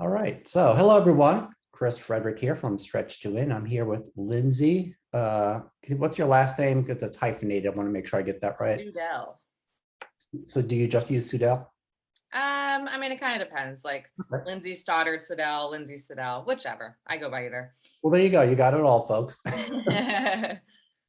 All right. So, hello everyone. Chris Frederick here from Stretch to Win. I'm here with Lindsay. What's your last name? Because it's hyphenated. I want to make sure I get that right. Sudell. So, do you just use Sudell? I mean, it kind of depends. Like Okay. Lindsay Stoddard Sudell, Lindsay Sudell, whichever. I go by either. Well, there you go. You got it all, folks.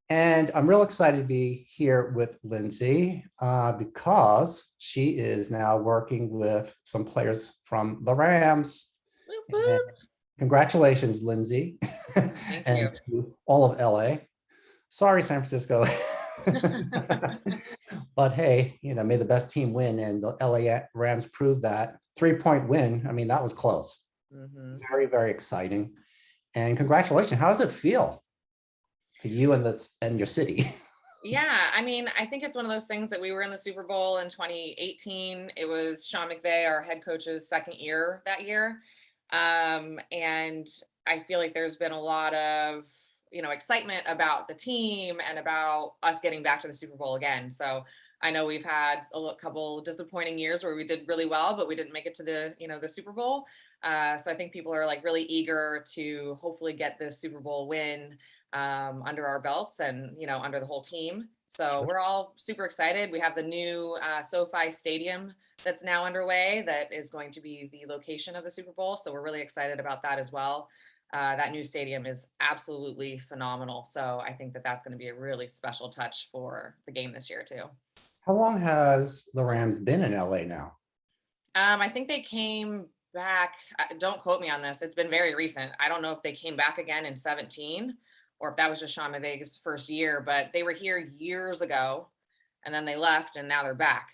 And I'm real excited to be here with Lindsay because she is now working with some players from the Rams. Whoop, And whoop. congratulations, Lindsay, Thank you. and to all of LA. Sorry, San Francisco. But hey, may the best team win, and the LA Rams proved that 3-point win. I mean, that was close. Very, very exciting. And congratulations. How does it feel for you and your city? Yeah, I mean, I think it's one of those things that we were in the Super Bowl in 2018. It was Sean McVay, our head coach's second year that year. And I feel like there's been a lot of, excitement about the team and about us getting back to the Super Bowl again. So I know we've had couple disappointing years where we did really well, but we didn't make it to the Super Bowl. So I think people are like really eager to hopefully get this Super Bowl win under our belts and under the whole team. So we're all super excited. We have the new SoFi Stadium that's now underway that is going to be the location of the Super Bowl. So we're really excited about that as well. That new stadium is absolutely phenomenal. So I think that that's going to be a really special touch for the game this year too. How long has the Rams been in LA now? I think they came back. Don't quote me on this. It's been very recent. I don't know if they came back again in 17 or if that was just Sean McVay's first year, but they were here years ago and then they left and now they're back.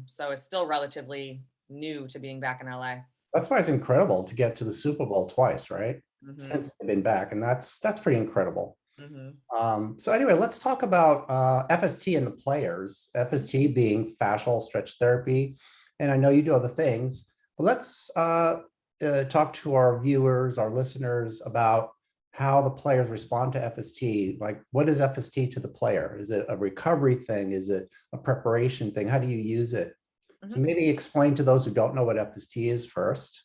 So it's still relatively new to being back in LA. That's why it's incredible to get to the Super Bowl twice, right? Mm-hmm. Since they've been back, and that's pretty incredible. Mm-hmm. So anyway, let's talk about FST and the players. FST being Fascial Stretch Therapy, and I know you do other things, but let's talk to our viewers, our listeners about how the players respond to FST. Like, what is FST to the player? Is it a recovery thing? Is it a preparation thing? How do you use it? So maybe explain to those who don't know what FST is first,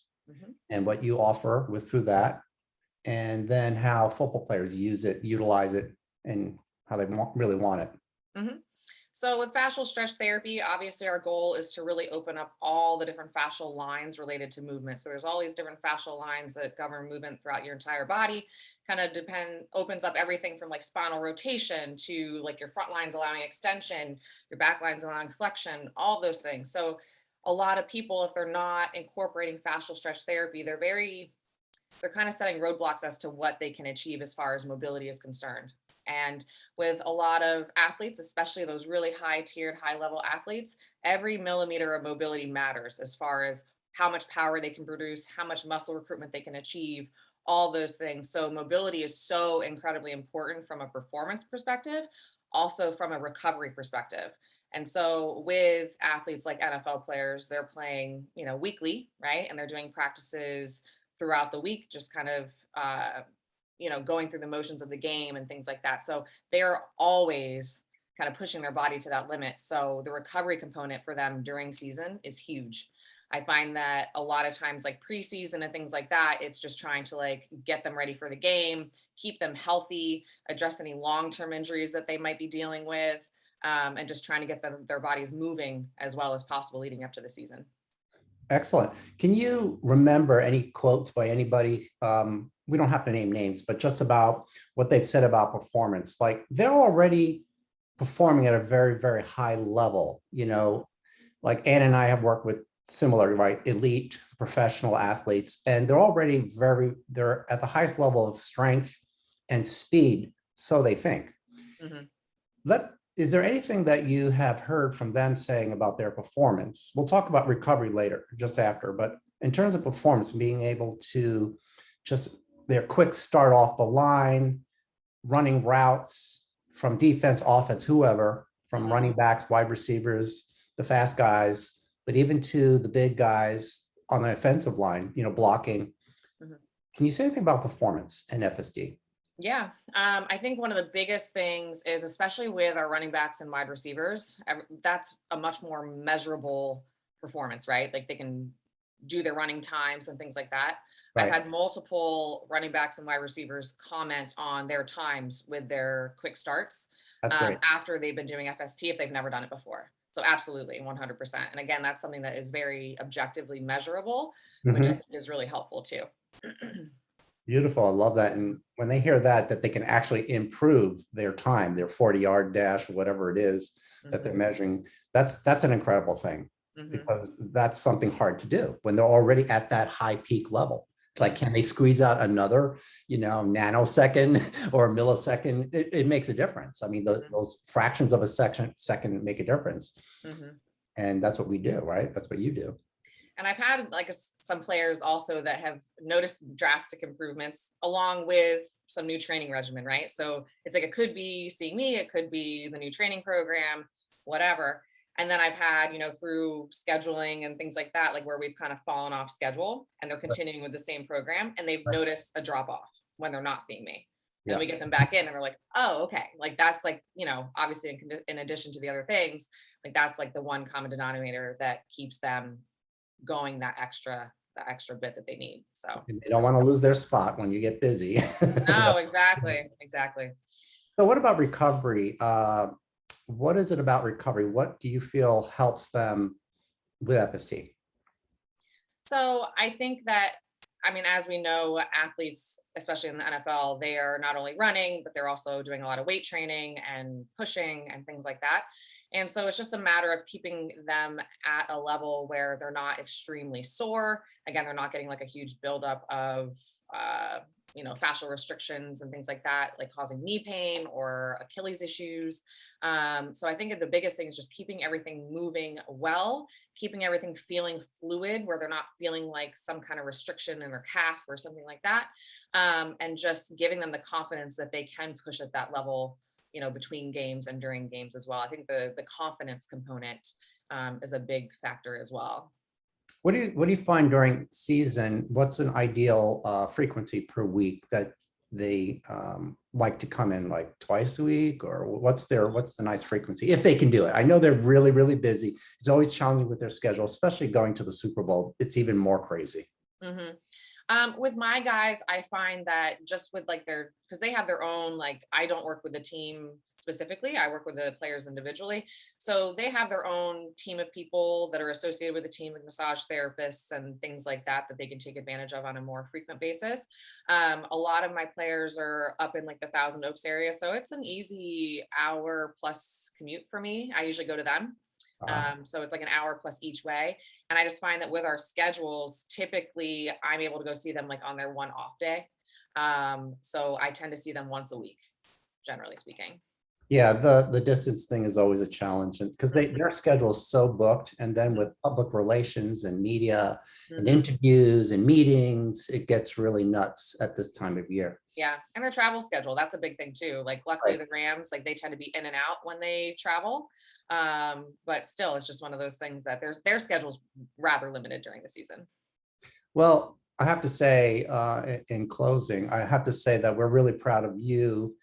and what you offer through that, and then how football players use it, utilize it, and how they really want it. So with fascial stretch therapy, obviously our goal is to really open up all the different fascial lines related to movement. So there's all these different fascial lines that govern movement throughout your entire body. Kind of opens up everything from like spinal rotation to like your front lines allowing extension, your back lines allowing flexion, all those things. So a lot of people, if they're not incorporating fascial stretch therapy, they're kind of setting roadblocks as to what they can achieve as far as mobility is concerned. And with a lot of athletes, especially those really high tiered, high level athletes, every millimeter of mobility matters as far as how much power they can produce, how much muscle recruitment they can achieve, all those things. So mobility is so incredibly important from a performance perspective, also from a recovery perspective. And so with athletes like NFL players, they're playing, weekly, right? And they're doing practices throughout the week, just kind of going through the motions of the game and things like that. So they're always kind of pushing their body to that limit. So the recovery component for them during season is huge. I find that a lot of times, like preseason and things like that, it's just trying to like get them ready for the game, keep them healthy, address any long-term injuries that they might be dealing with, and just trying to get their bodies moving as well as possible leading up to the season. Excellent. Can you remember any quotes by anybody? We don't have to name names, but just about what they've said about performance. Like, they're already performing at a very, very high level. Like Ann and I have worked with similar, right, elite professional athletes, and they're at the highest level of strength and speed, so they think. Is there anything that you have heard from them saying about their performance? We'll talk about recovery later, just after, but in terms of performance, being able to just their quick start off the line, running routes from defense, offense, whoever, from running backs, wide receivers, the fast guys, but even to the big guys on the offensive line, blocking. Can you say anything about performance and FSD? Yeah, I think one of the biggest things is, especially with our running backs and wide receivers, that's a much more measurable performance, right? Like they can do their running times and things like that. I've Right. had multiple running backs and wide receivers comment on their times with their quick starts That's great. after they've been doing FST if they've never done it before. So absolutely, 100%. And again, that's something that is very objectively measurable, which I Mhm. think is really helpful too. Beautiful. I love that. And when they hear that they can actually improve their time, their 40-yard dash, whatever it is that they're Mhm, measuring, that's an incredible thing, mhm, because that's something hard to do when they're already at that high peak level. It's like, can mhm, they squeeze out another, nanosecond or a millisecond? It makes a difference. I mean, mhm, those fractions of a second make a difference. mhm. And that's what we do, right? That's what you do. And I've had like some players also that have noticed drastic improvements along with some new training regimen, right? So it's like it could be seeing me, it could be the new training program, whatever. And then I've had, through scheduling and things like that, like where we've kind of fallen off schedule and they're continuing with the same program and they've noticed a drop off when they're not seeing me. And Yeah. we get them back in and they're like, oh, okay. Like that's like, obviously in addition to the other things, like that's like the one common denominator that keeps them going that extra bit that they need. So And they don't want to lose their spot when you get busy. no, exactly. So what about recovery? What is it about recovery? What do you feel helps them with FST? So I think that, I mean, as we know, athletes, especially in the NFL, they are not only running, but they're also doing a lot of weight training and pushing and things like that. And so it's just a matter of keeping them at a level where they're not extremely sore. Again, they're not getting like a huge buildup of, fascial restrictions and things like that, like causing knee pain or Achilles issues. So I think the biggest thing is just keeping everything moving well, keeping everything feeling fluid where they're not feeling like some kind of restriction in their calf or something like that. And just giving them the confidence that they can push at that level, between games and during games as well. I think the confidence component is a big factor as well. What do you find during season? What's an ideal frequency per week that they like to come in, like twice a week, or what's the nice frequency if they can do it? I know they're really, really busy. It's always challenging with their schedule, especially going to the Super Bowl. It's even more crazy. Hmm. With my guys, I find that just with like because they have their own, like, I don't work with the team specifically, I work with the players individually. So they have their own team of people that are associated with the team, with massage therapists and things like that, that they can take advantage of on a more frequent basis. A lot of my players are up in like the Thousand Oaks area. So it's an easy hour plus commute for me. I usually go to them. Uh, So it's like an hour plus each way. And I just find that with our schedules, typically I'm able to go see them like on their one off day. So I tend to see them once a week, generally speaking. yeah, the distance thing is always a challenge, and because their schedule is so booked, and then with public relations and media and Mm-hmm. interviews and meetings, it gets really nuts at this time of year. Yeah. And their travel schedule, that's a big thing too. Like luckily Right. the Rams, like they tend to be in and out when they travel. But still it's just one of those things that their schedule's rather limited during the season. Well, I have to say, in closing, I have to say that we're really proud of you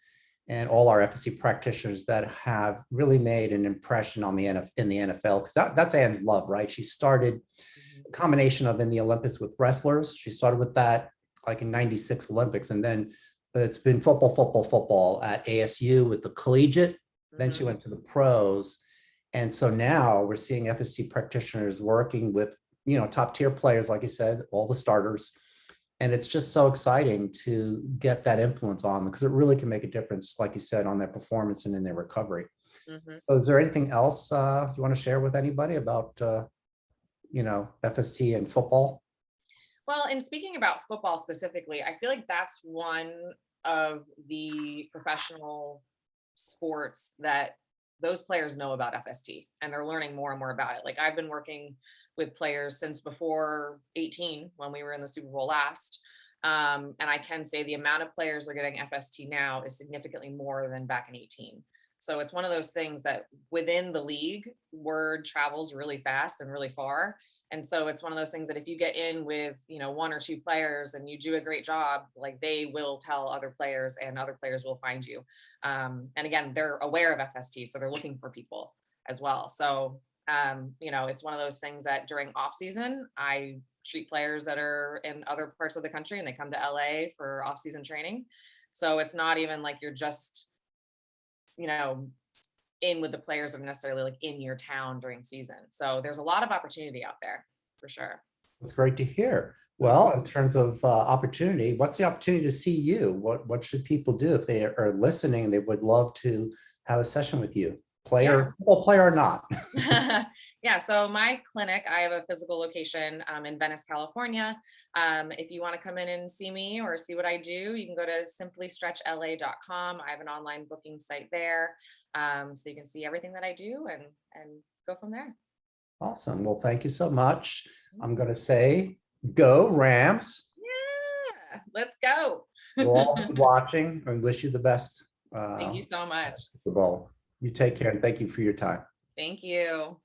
and all our FSC practitioners that have really made an impression on in the NFL, because that's Anne's love, right? She started Mhm. a combination of in the Olympics with wrestlers. She started with that like in '96 Olympics, and then it's been football at ASU with the collegiate. Then she Mhm. went to the pros. And so now we're seeing FSC practitioners working with, top tier players, like you said, all the starters. And it's just so exciting to get that influence on them, because it really can make a difference, like you said, on their performance and in their recovery. Mhm. So is there anything else you want to share with anybody about, FST and football? Well, and speaking about football specifically, I feel like that's one of the professional sports that those players know about FST and they're learning more and more about it. Like I've been working with players since before 18 when we were in the Super Bowl last. And I can say the amount of players that are getting FST now is significantly more than back in 18. So it's one of those things that within the league, word travels really fast and really far. And so it's one of those things that if you get in with, one or two players and you do a great job, like they will tell other players and other players will find you. And again, they're aware of FST, so they're looking for people as well. So It's one of those things that during off season, I treat players that are in other parts of the country and they come to LA for off season training. So it's not even like you're just, you know, in with the players that are necessarily like in your town during season. So there's a lot of opportunity out there for sure. It's great to hear. Well, in terms of opportunity, what's the opportunity to see you? What should people do if they are listening and they would love to have a session with you? Yeah. Football player or not? Yeah, so my clinic, I have a physical location in Venice, California. If you want to come in and see me or see what I do, you can go to simplystretchla.com. I have an online booking site there, so you can see everything that I do and go from there. Awesome. Well, thank you so much. I'm going to say go Rams. Yeah, let's go. We'll all be watching and wish you the best. Thank you so much. Super Bowl. You take care and thank you for your time. Thank you.